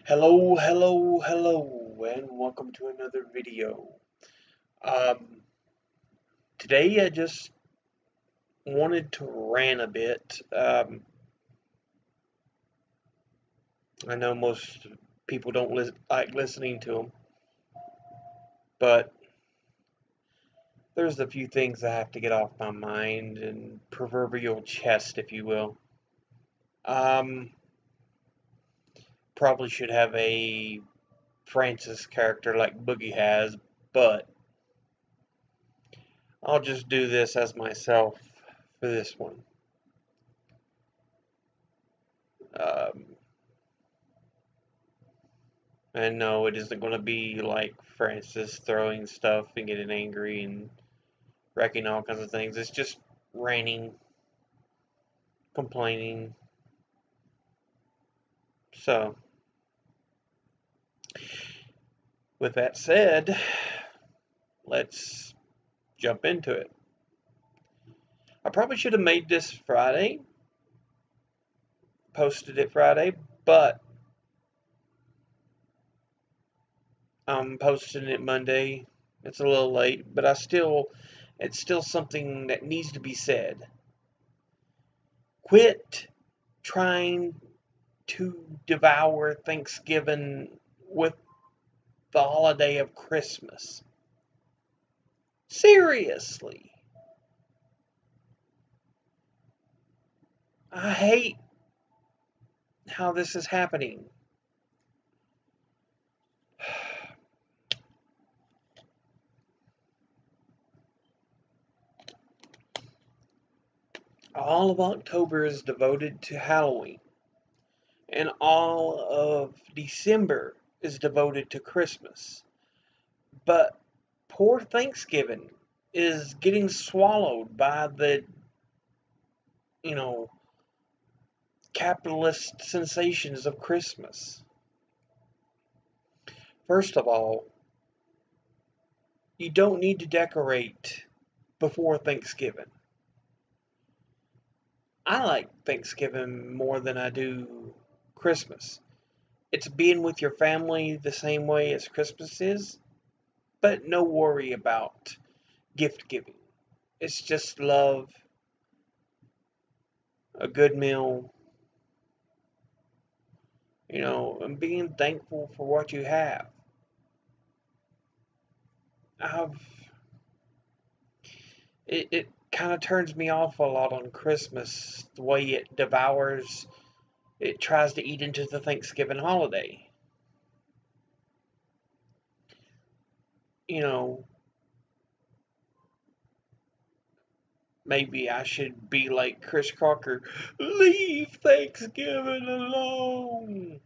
Hello, hello, hello, and welcome to another video. Um, Today I just wanted to rant a bit. I know most people don't like listening to them, but there's a few things I have to get off my mind and proverbial chest, if you will. Um, Probably should have a Francis character like Boogie has, but I'll just do this as myself for this one. Um, And no, it isn't going to be like Francis throwing stuff and getting angry and wrecking all kinds of things. It's just ranting, complaining. So, with that said, let's jump into it. I probably should have made this Friday, posted it Friday, but I'm posting it Monday. It's a little late, but it's still something that needs to be said. Quit trying to devour Thanksgiving with the holiday of Christmas. Seriously. I hate how this is happening. All of October is devoted to Halloween, and all of December is devoted to Christmas. But poor Thanksgiving is getting swallowed by the, you know, capitalist sensations of Christmas. First of all, you don't need to decorate before Thanksgiving. I like Thanksgiving more than I do Christmas. It's being with your family the same way as Christmas is, but no worry about gift giving. It's just love, a good meal, and being thankful for what you have. I've it kind of turns me off a lot on Christmas, the way it tries to eat into the Thanksgiving holiday. You know, maybe I should be like Chris Crocker. Leave Thanksgiving alone.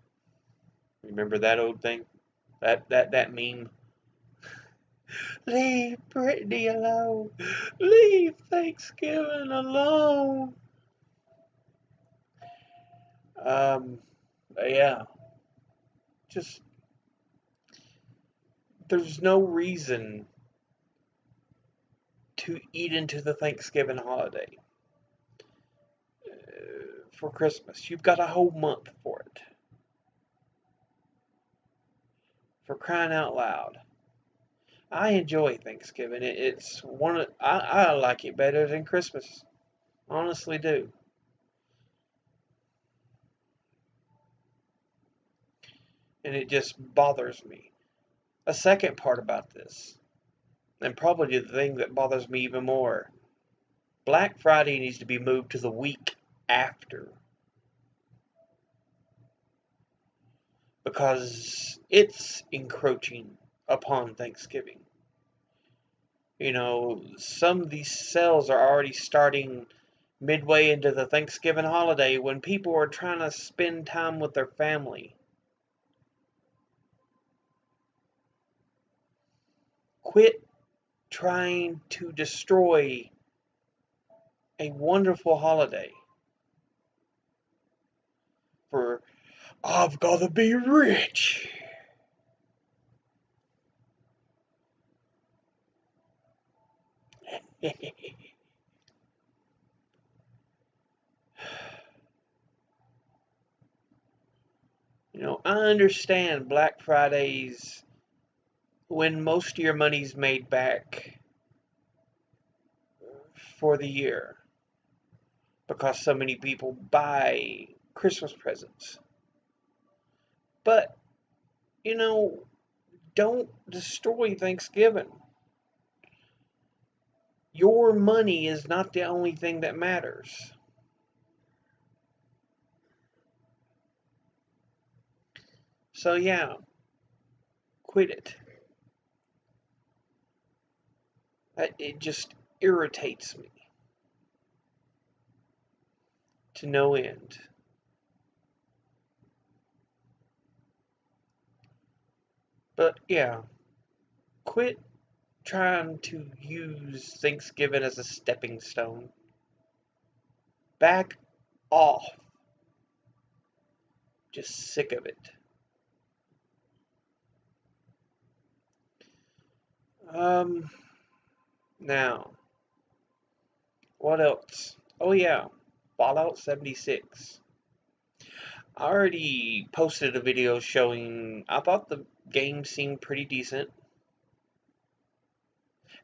Remember that old thing? That meme? Leave Brittany alone. Leave Thanksgiving alone. Um, yeah. Just there's no reason to eat into the Thanksgiving holiday for Christmas. You've got a whole month for it. For crying out loud. I enjoy Thanksgiving. It's I like it better than Christmas. Honestly do. And it just bothers me. A second part about this, and probably the thing that bothers me even more, Black Friday needs to be moved to the week after because it's encroaching upon Thanksgiving. Some of these sales are already starting midway into the Thanksgiving holiday when people are trying to spend time with their family. Quit trying to destroy a wonderful holiday for I've got to be rich. I understand Black Fridays when most of your money's made back for the year because so many people buy Christmas presents. But, you know, don't destroy Thanksgiving. Your money is not the only thing that matters. So, yeah, quit it. It just irritates me to no end. But, yeah, quit trying to use Thanksgiving as a stepping stone. Back off. Just sick of it. Um, Now, what else? Oh yeah, Fallout 76. I already posted a video showing I thought the game seemed pretty decent,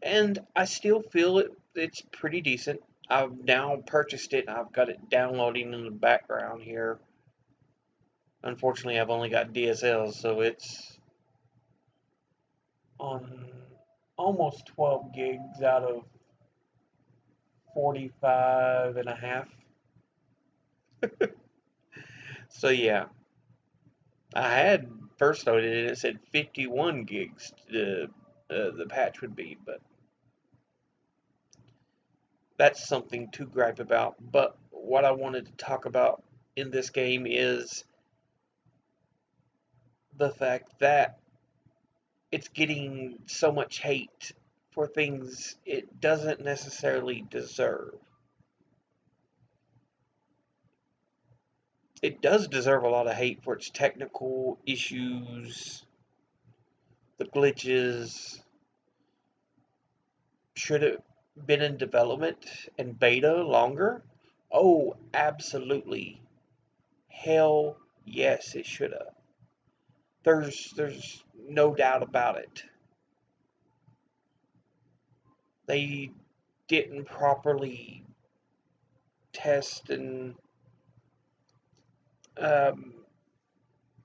and I still feel it's pretty decent. I've now purchased it. I've got it downloading in the background here. Unfortunately, I've only got DSL, so it's on almost 12 gigs out of 45 and a half. So yeah, I had first loaded it. It said 51 gigs. The patch would be, but that's something to gripe about. But what I wanted to talk about in this game is the fact that it's getting so much hate for things it doesn't necessarily deserve. It does deserve a lot of hate for its technical issues, the glitches. Should it been in development and beta longer? Oh, absolutely. Hell yes, it should have. There's no doubt about it. They didn't properly test and um,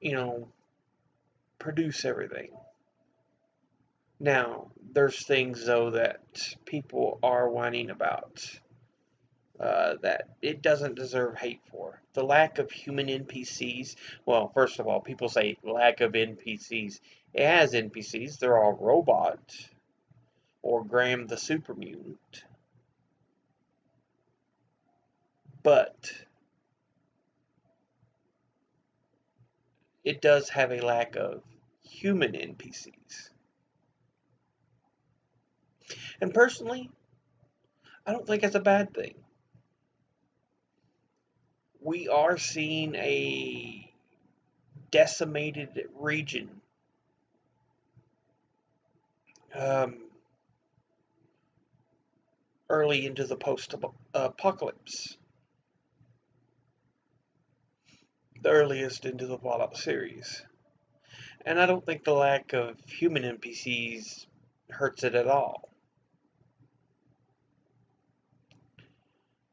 you know produce everything. Now there's things though that people are whining about that it doesn't deserve hate for. The lack of human NPCs. Well, first of all, people say lack of NPCs. It has NPCs. They're all robots or Graham the super mutant. But it does have a lack of human NPCs. And personally, I don't think that's a bad thing. We are seeing a decimated region. Um, Early into the post-apocalypse, the earliest into the Fallout series. And I don't think the lack of human NPCs hurts it at all.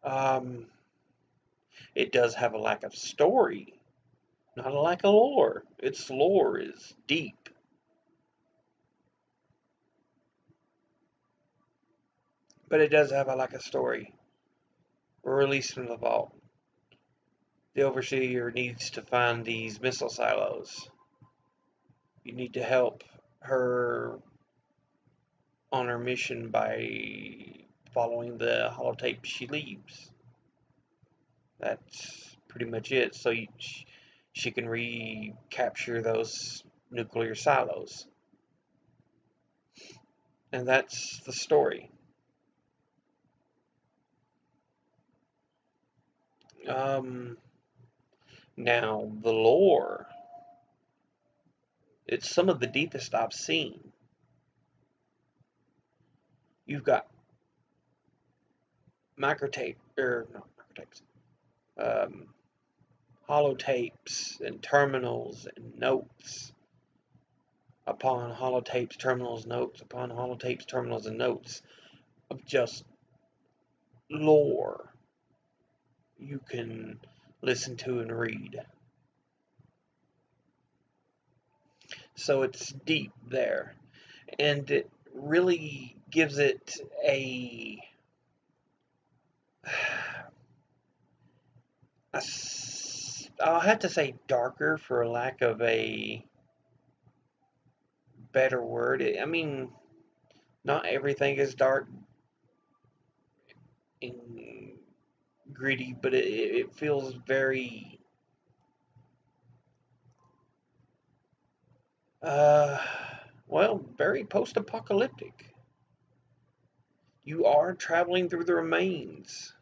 Um, it does have a lack of story, not a lack of lore. Its lore is deep. But it does have a lack of story. We're released from the vault. The Overseer needs to find these missile silos. You need to help her on her mission by following the holotape she leaves. That's pretty much it. So she can recapture those nuclear silos. And that's the story. Um, Now, the lore. It's some of the deepest I've seen. You've got microtape, or not microtapes, um, holotapes and terminals and notes upon holotapes, terminals, notes upon holotapes, terminals, and notes of just lore you can listen to and read. So it's deep there, and it really gives it a I'll have to say darker for lack of a better word. I mean, not everything is dark and gritty, but it feels very, uh, well, very post-apocalyptic. You are traveling through the remains,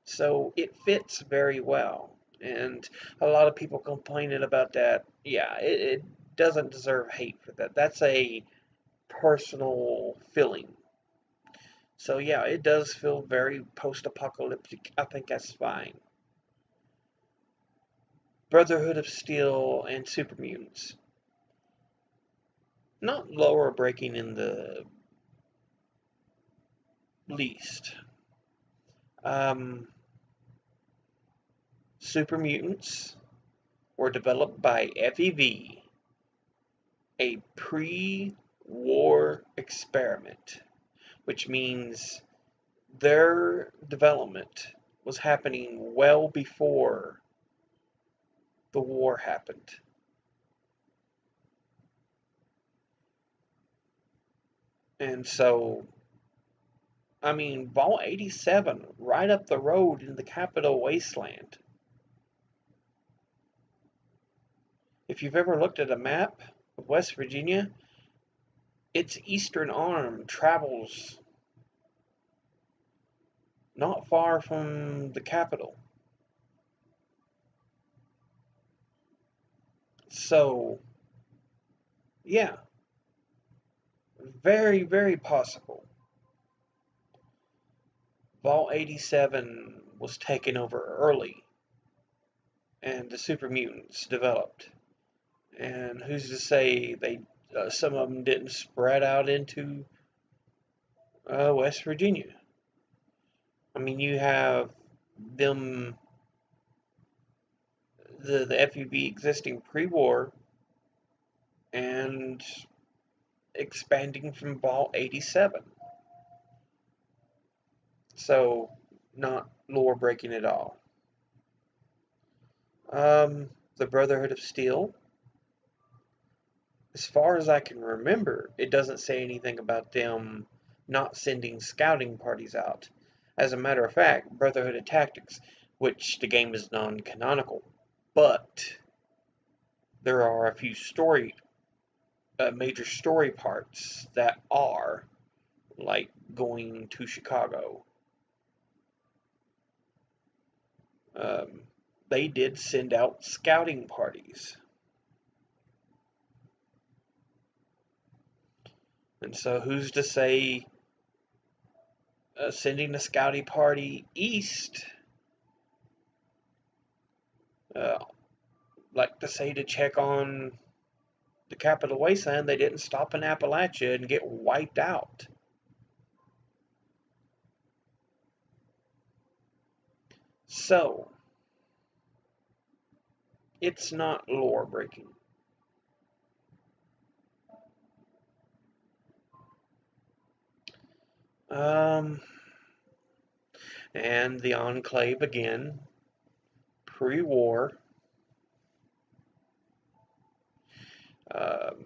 so it fits very well. And a lot of people complaining about that. Yeah, it doesn't deserve hate for that. That's a personal feeling. So yeah, it does feel very post-apocalyptic. I think that's fine. Brotherhood of Steel and Super Mutants. Not lower breaking in the least. Um, Super Mutants were developed by FEV, a pre-war experiment, which means their development was happening well before the war happened. And so, I mean, Vault 87, right up the road in the Capital Wasteland. If you've ever looked at a map of West Virginia, its eastern arm travels not far from the capital. So, yeah, very, very possible. Vault 87 was taken over early, and the super mutants developed. And who's to say they some of them didn't spread out into West Virginia? I mean, you have them, the FUV existing pre-war and expanding from Vault 87. So, not lore breaking at all. The Brotherhood of Steel. As far as I can remember, it doesn't say anything about them not sending scouting parties out. As a matter of fact, Brotherhood of Tactics, which the game is non-canonical, but there are a few major story parts that are, like going to Chicago. Um, they did send out scouting parties. And so who's to say sending a scouting party east, uh, like to say to check on the Capital Wasteland, they didn't stop in Appalachia and get wiped out. So, it's not lore breaking. And the Enclave again, pre-war. Um,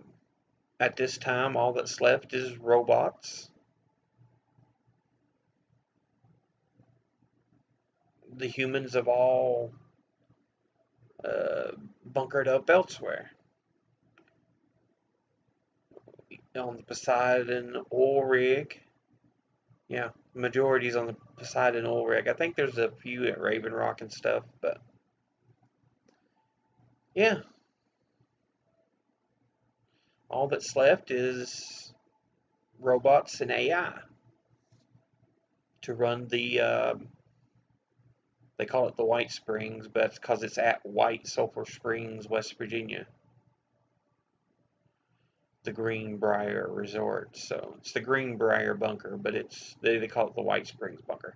at this time, all that's left is robots. The humans have all bunkered up elsewhere. On the Poseidon oil rig. Yeah, the majority's on the Poseidon oil rig. I think there's a few at Raven Rock and stuff, but yeah, all that's left is robots and AI to run the They call it the White Springs, but that's because it's at White Sulphur Springs, West Virginia. The Greenbrier Resort. So it's the Greenbrier Bunker, but they call it the White Springs Bunker.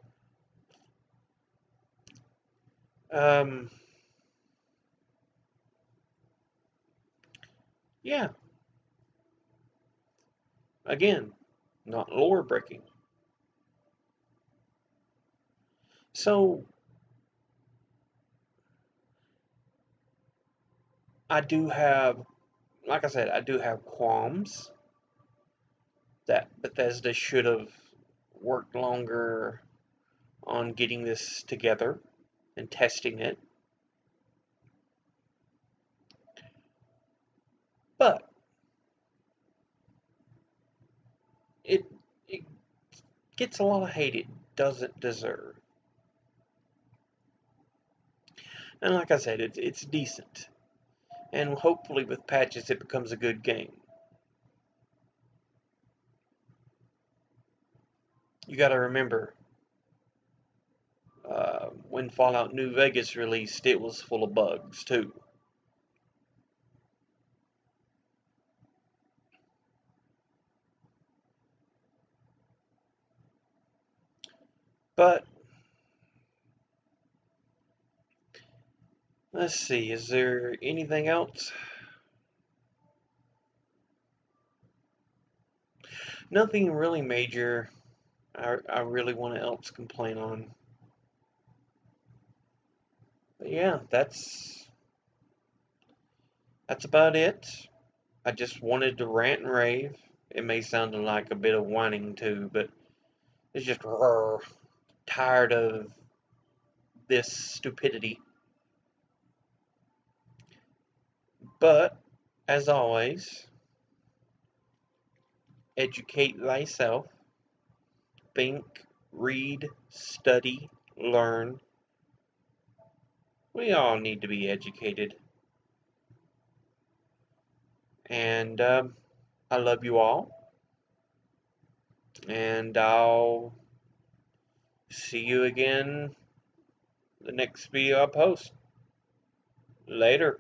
Um, yeah, again, not lore breaking. So I do have, like I said, I do have qualms that Bethesda should have worked longer on getting this together and testing it. But it it gets a lot of hate it doesn't deserve. And like I said, it's decent. And hopefully with patches it becomes a good game. You got to remember, when Fallout New Vegas released, it was full of bugs too. But let's see, is there anything else? Nothing really major I really want to else complain on. But yeah, that's about it. I just wanted to rant and rave. It may sound like a bit of whining too, but it's just tired of this stupidity. But as always, educate thyself, think, read, study, learn. We all need to be educated. And I love you all. And I'll see you again the next video I post. Later.